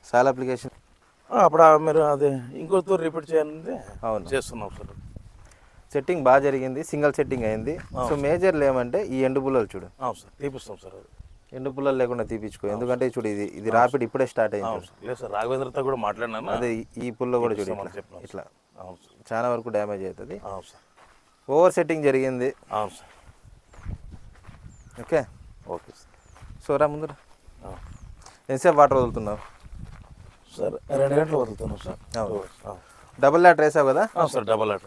సాల్ అప్లికేషన్ అప్పుడు మీరు అది ఇంకోతో రిపీట్ చేయాలంటే అవును చేస్తున్నాం సార్. సెట్టింగ్ బాగా జరిగింది, సింగిల్ సెట్టింగ్ అయింది. సో మేజర్లు ఏమంటే ఈ ఎండు పుల్లలు చూడు. సార్ తీపిస్తాం సార్. అది ఎండు పుల్లలు లేకుండా తీపించుకో, ఎందుకంటే చూడు ఇది రాపిడ్ ఇప్పుడే స్టార్ట్ అయింది. లేదు సార్, రాఘవేంద్రతో కూడా మాట్లాడినాను. అదే ఈ పుల్ల కూడా చూడు ఇట్లా చాలా వరకు డ్యామేజ్ అవుతుంది. ఓవర్ సెట్టింగ్ జరిగింది. అవును sir. Okay okay sir. So రా ముందు ఎంతసేపు వాటర్ వదులుతున్నావు సార్? 2 గంటలు వదులుతున్నాం సార్. డబుల్ లాట్ వేసావు కదా సార్? డబుల్ లాట్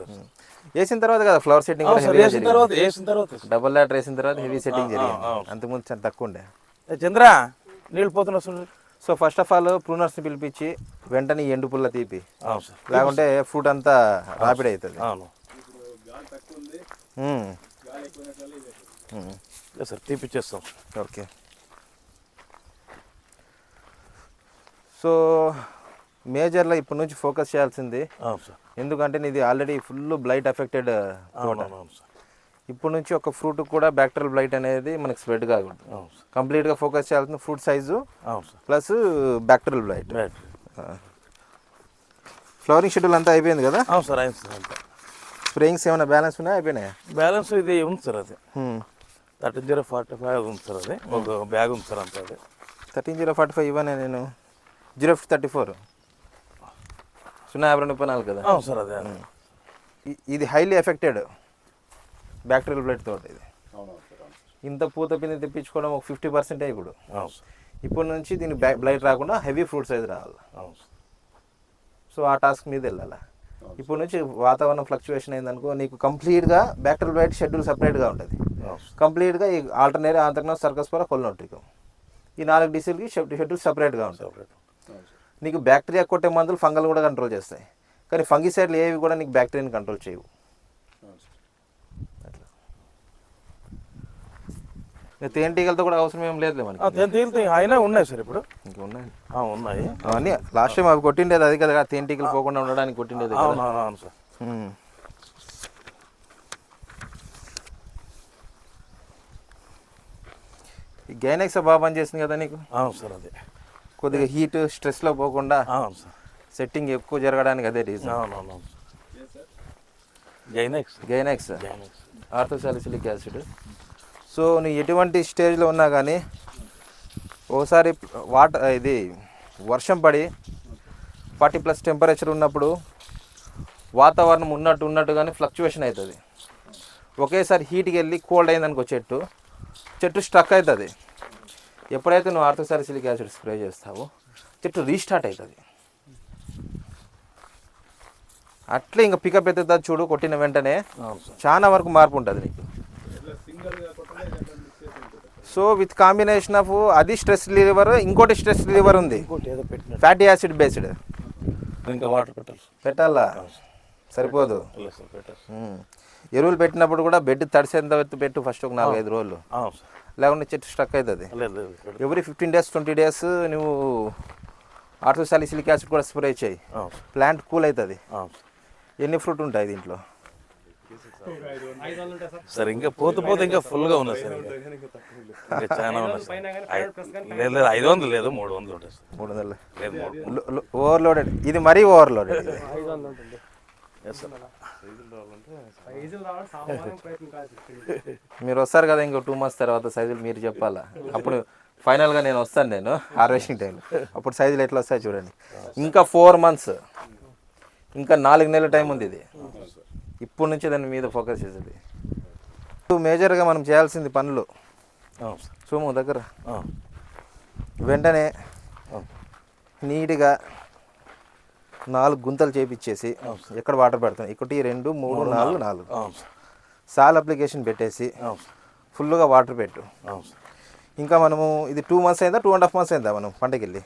వేసిన తర్వాత కదా ఫ్లవర్ సెట్టింగ్ డబుల్ లాట్ వేసిన తర్వాత హెవీ సెట్టింగ్ జరిగింది. అంతకుముందు చాలా తక్కువ ఉండే. చంద్ర నీళ్ళు పోతున్నా sir. So first of all ప్రూనర్స్ని పిలిపించి వెంటనే ఎండు పుల్ల తీపి, లేకుంటే ఫ్రూట్ అంతా రాపిడ్ అవుతుంది. సార్ తీపిచ్చేస్తాం. ఓకే. సో మేజర్లో ఇప్పటి నుంచి ఫోకస్ చేయాల్సింది, ఎందుకంటే ఇది ఆల్రెడీ ఫుల్ బ్లైట్ ఎఫెక్టెడ్ తోట. ఇప్పటి నుంచి ఒక ఫ్రూట్ కూడా బ్యాక్టీరియల్ బ్లైట్ అనేది మనకి స్ప్రెడ్ కాకూడదు. కంప్లీట్గా ఫోకస్ చేయాల్సింది fruit size plus bacterial blight. Flowering schedule అంతా అయిపోయింది కదా సార్? అయింది సార్. అంతా స్ప్రేయింగ్స్ ఏమైనా బ్యాలెన్స్ ఉన్నాయా? అయిపోయినాయా? బ్యాలెన్స్ ఇది ఉంది సార్. అది 13,045 ఉంది సార్. అది ఒక బ్యాగ్ ఉంది సార్. అంతా అది 13,045 ఇవ్వనే నేను 034 0,52 కదా సార్? అదే ఇది హైలీ ఎఫెక్టెడ్ బ్యాక్టీరియల్ బ్లడ్ తోట. ఇది ఇంత పూత పిండి తెప్పించుకోవడం ఒక 50% ఇప్పుడు. ఇప్పటి నుంచి దీనికి బ్లైట్ రాకుండా హెవీ ఫ్రూట్ సైజ్ రావాలి. సో ఆ టాస్క్ మీద వెళ్ళాలి. ఇప్పటి నుంచి వాతావరణం ఫ్లక్చువేషన్ అయిందనుకో, నీకు కంప్లీట్గా బ్యాక్టీరియల్ బ్లైట్ షెడ్యూల్ సపరేట్గా ఉంటుంది. కంప్లీట్గా ఈ ఆల్టర్నేట్ ఆంతర్న సర్కస్పర కొలనోట్రికం ఈ 4 డిసీల్కి షెడ్యూల్ సపరేట్గా ఉంటుంది. నీకు బ్యాక్టీరియా కొట్టే మందులు ఫంగల్ కూడా కంట్రోల్ చేస్తాయి, కానీ ఫంగిసైడ్లు ఏవి కూడా నీకు బ్యాక్టీరియాని కంట్రోల్ చేయవు. తేనెటీగలతో కూడా అవసరం ఏం లేదు మనకి. తేనెటీగలతో అయినా ఉన్నాయి సార్ ఇప్పుడు. ఇంకా ఉన్నాయి. ఉన్నాయి అవన్నీ లాస్ట్ టైం అవి కొట్టిండేది అది కదా, తేనెటీగలు పోకుండా ఉండడానికి కొట్టిండేది. అవును సార్. ఈ గైనెక్స్ బాగా పని చేసింది కదా నీకు? అవును సార్. అదే కొద్దిగా హీట్ స్ట్రెస్లో పోకుండా సెట్టింగ్ ఎక్కువ జరగడానికి అదే రీజన్. అవునవును. గైనెక్స్ ఆర్థోసాలిసిలిక్ యాసిడ్. సో నువ్వు ఎటువంటి స్టేజ్లో ఉన్నా కానీ ఓసారి ఇది వర్షం పడి 40+ టెంపరేచర్ ఉన్నప్పుడు వాతావరణం ఉన్నట్టుగానే ఫ్లక్చువేషన్ అవుతుంది. ఒకేసారి హీట్కి వెళ్ళి కోల్డ్ అయిందనుకో చెట్టు స్ట్రక్ అవుతుంది. ఎప్పుడైతే నువ్వు ఆర్థోసాలిసిలిక్ యాసిడ్ స్ప్రే చేస్తావో చెట్టు రీస్టార్ట్ అవుతుంది. అట్లే ఇంకా పికప్ ఎత్తుతుంది చూడు. కొట్టిన వెంటనే చాలా వరకు మార్పు ఉంటుంది నీకు. సో విత్ కాంబినేషన్ ఆఫ్ అది స్ట్రెస్ రిలీవర్, ఇంకోటి స్ట్రెస్ రిలీవర్ ఉంది, ఫ్యాటీ యాసిడ్ బేస్డ్. ఇంకా వాటర్ పెట్టాలా? సరిపోదు. ఎరువులు పెట్టినప్పుడు కూడా బెడ్ తడిసేంత పెట్టు ఫస్ట్ ఒక 4-5 రోజులు, లేకుంటే చెట్టు స్ట్రక్ అవుతుంది. ఎవ్రీ 15 days 20 days నువ్వు ఆర్థోసాలిసిలిక్ యాసిడ్ కూడా స్ప్రే చేయి. ప్లాంట్ కూల్ అవుతుంది. ఎన్ని ఫ్రూట్ ఉంటాయి దీంట్లో సార్? ఇంకా పోతే ఇంకా ఫుల్గా ఉన్నాయి సార్. ఇంకా చాలా ఉన్నాయి. లేదు 500 లేదు 300 ఉంటాయి సార్. 300 ఓవర్లోడెడ్. ఇది మరీ ఓవర్లోడెడ్. మీరు వస్తారు కదా ఇంకో 2 months తర్వాత సైజులు మీరు చెప్పాలా. అప్పుడు ఫైనల్గా నేను వస్తాను హార్వెస్టింగ్ టైంలో. అప్పుడు సైజులు ఎట్లా వస్తాయి చూడండి. ఇంకా 4 months, ఇంకా 4 నెలల టైం ఉంది. ఇది ఇప్పటి నుంచి దాని మీద ఫోకస్ చేసేది. మేజర్గా మనం చేయాల్సింది పనులు సోము దగ్గర వెంటనే నీట్గా 4 గుంతలు చేపించేసి ఎక్కడ వాటర్ పెడతాం 1 2 3 4 సాల్ అప్లికేషన్ పెట్టేసి ఫుల్గా వాటర్ పెట్టు. ఇంకా మనము ఇది 2 months అయిందా 2.5 months అయిందా మనం పంటకి వెళ్ళి?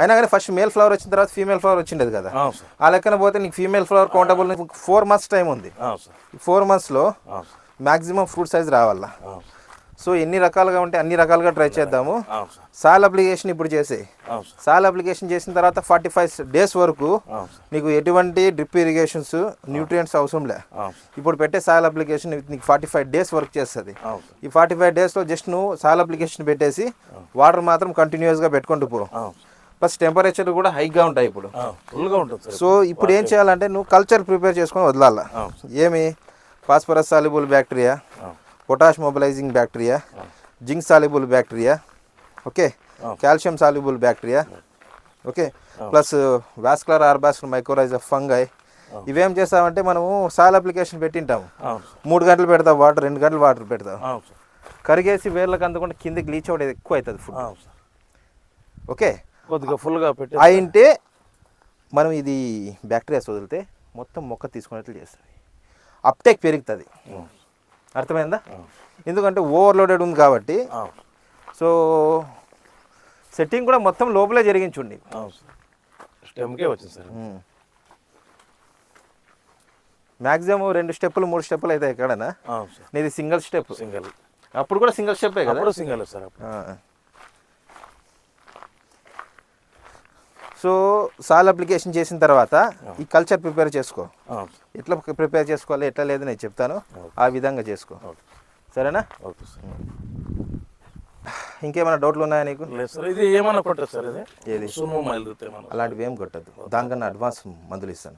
అయినా కానీ ఫస్ట్ మేల్ ఫ్లవర్ వచ్చిన తర్వాత ఫీమేల్ ఫ్లవర్ వచ్చిండేది కదా. ఆ లెక్కన పోతే నీకు female flower countable 4 months time ఉంది. 4 monthsలో మ్యాక్సిమం ఫ్రూట్ సైజ్ రావాలా. సో ఎన్ని రకాలుగా ఉంటే అన్ని రకాలుగా ట్రై చేద్దాము. సాల్ అప్లికేషన్ ఇప్పుడు చేసేయి. సాల్ అప్లికేషన్ చేసిన తర్వాత 45 days వరకు నీకు ఎటువంటి డ్రిప్ ఇరిగేషన్స్ న్యూట్రియంట్స్ అవసరం లే. ఇప్పుడు పెట్టే సాల్ అప్లికేషన్ నీకు 45 days వర్క్ చేస్తుంది. ఈ 45 daysలో జస్ట్ నువ్వు సాల్ అప్లికేషన్ పెట్టేసి వాటర్ మాత్రం కంటిన్యూస్గా పెట్టుకుంటూ పో. ప్లస్ టెంపరేచర్ కూడా హైగా ఉంటాయి ఇప్పుడు. ఫుల్గా ఉంటుంది సార్. సో ఇప్పుడు ఏం చేయాలంటే నువ్వు కల్చర్ ప్రిపేర్ చేసుకొని వదలాల. ఏమి phosphorus soluble bacteria, potash mobilising bacteria, zinc soluble bacteria, okay, calcium soluble bacteria, okay, plus vascular arbuscular mycorrhiza fungi. ఇవేం చేస్తామంటే మనము సాల్ అప్లికేషన్ పెట్టింటాము. 3 గంటలు పెడతాం వాటర్, 2 గంటలు వాటర్ పెడతాం, కరిగేసి వేర్లకు అందకుండా కిందకి లీచ్ అవుట్ ఎక్కువ అవుతుంది ఫుడ్. ఓకే, కొద్దిగా ఫుల్గా పెట్టి అయింటే మనం ఇది బ్యాక్టీరియాస్ వదిలితే మొత్తం మొక్క తీసుకునేట్లు చేస్తుంది, అప్టేక్ పెరుగుతుంది. అర్థమైందా? ఎందుకంటే ఓవర్లోడెడ్ ఉంది కాబట్టి. సో సెట్టింగ్ కూడా మొత్తం లోపలే జరిగించుండి. స్టెమ్కే వచ్చింది సార్. మ్యాక్సిమం 2 స్టెప్పులు 3 స్టెప్పులు అయితే ఎక్కడనా నీది సింగిల్ స్టెప్. సింగిల్ అప్పుడు కూడా సింగిల్ స్టెప్పే కదా? Single sir. సో సాల్ అప్లికేషన్ చేసిన తర్వాత ఈ కల్చర్ ప్రిపేర్ చేసుకో. ఎట్లా ప్రిపేర్ చేసుకోవాలి ఎట్లా లేదు నేను చెప్తాను, ఆ విధంగా చేసుకో. సరేనా? Okay sir. ఇంకేమైనా డౌట్లు ఉన్నాయా నీకు? లేదు సార్. ఇది ఏమన్నా కొట్టదు సార్? ఇది ఏది? అలాంటివి ఏం కొట్టద్దు, దానికన్నా అడ్వాన్స్ మందులు ఇస్తాను.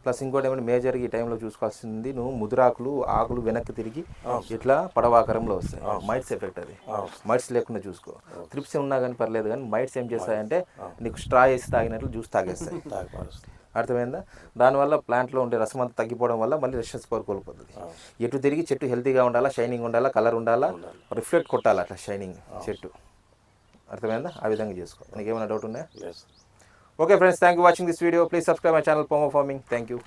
ప్లస్ ఇంకోటి ఏమంటే మేజర్గా ఈ టైంలో చూసుకోవాల్సింది, నువ్వు ముదురాకులు ఆకులు వెనక్కి తిరిగి ఇట్లా పడవాకరంలో వస్తాయి. మైట్స్ ఎఫెక్ట్ అది. మైట్స్ లేకుండా చూసుకో. త్రిప్స్ ఉన్నా కానీ పర్లేదు, కానీ మైట్స్ ఏం చేస్తాయంటే నీకు స్ట్రా వేసి తాగినట్లు జ్యూస్ తాగేస్తాయి. అర్థమైందా? దానివల్ల ప్లాంట్లో ఉండే రసం అంతా తగ్గిపోవడం వల్ల మళ్ళీ రెసిస్టెన్స్ పవర్ కోల్పోతుంది. ఎటు తిరిగి చెట్టు హెల్తీగా ఉండాలా, షైనింగ్ ఉండాలా, కలర్ ఉండాలా, రిఫ్లెక్ట్ కొట్టాలి అట్లా షైనింగ్ చెట్టు. అర్థమైందా? ఆ విధంగా చేసుకో. నీకు ఏమైనా డౌట్ ఉన్నాయా? Okay friends, thank you watching this video. Please subscribe my channel Pomo farming. Thank you.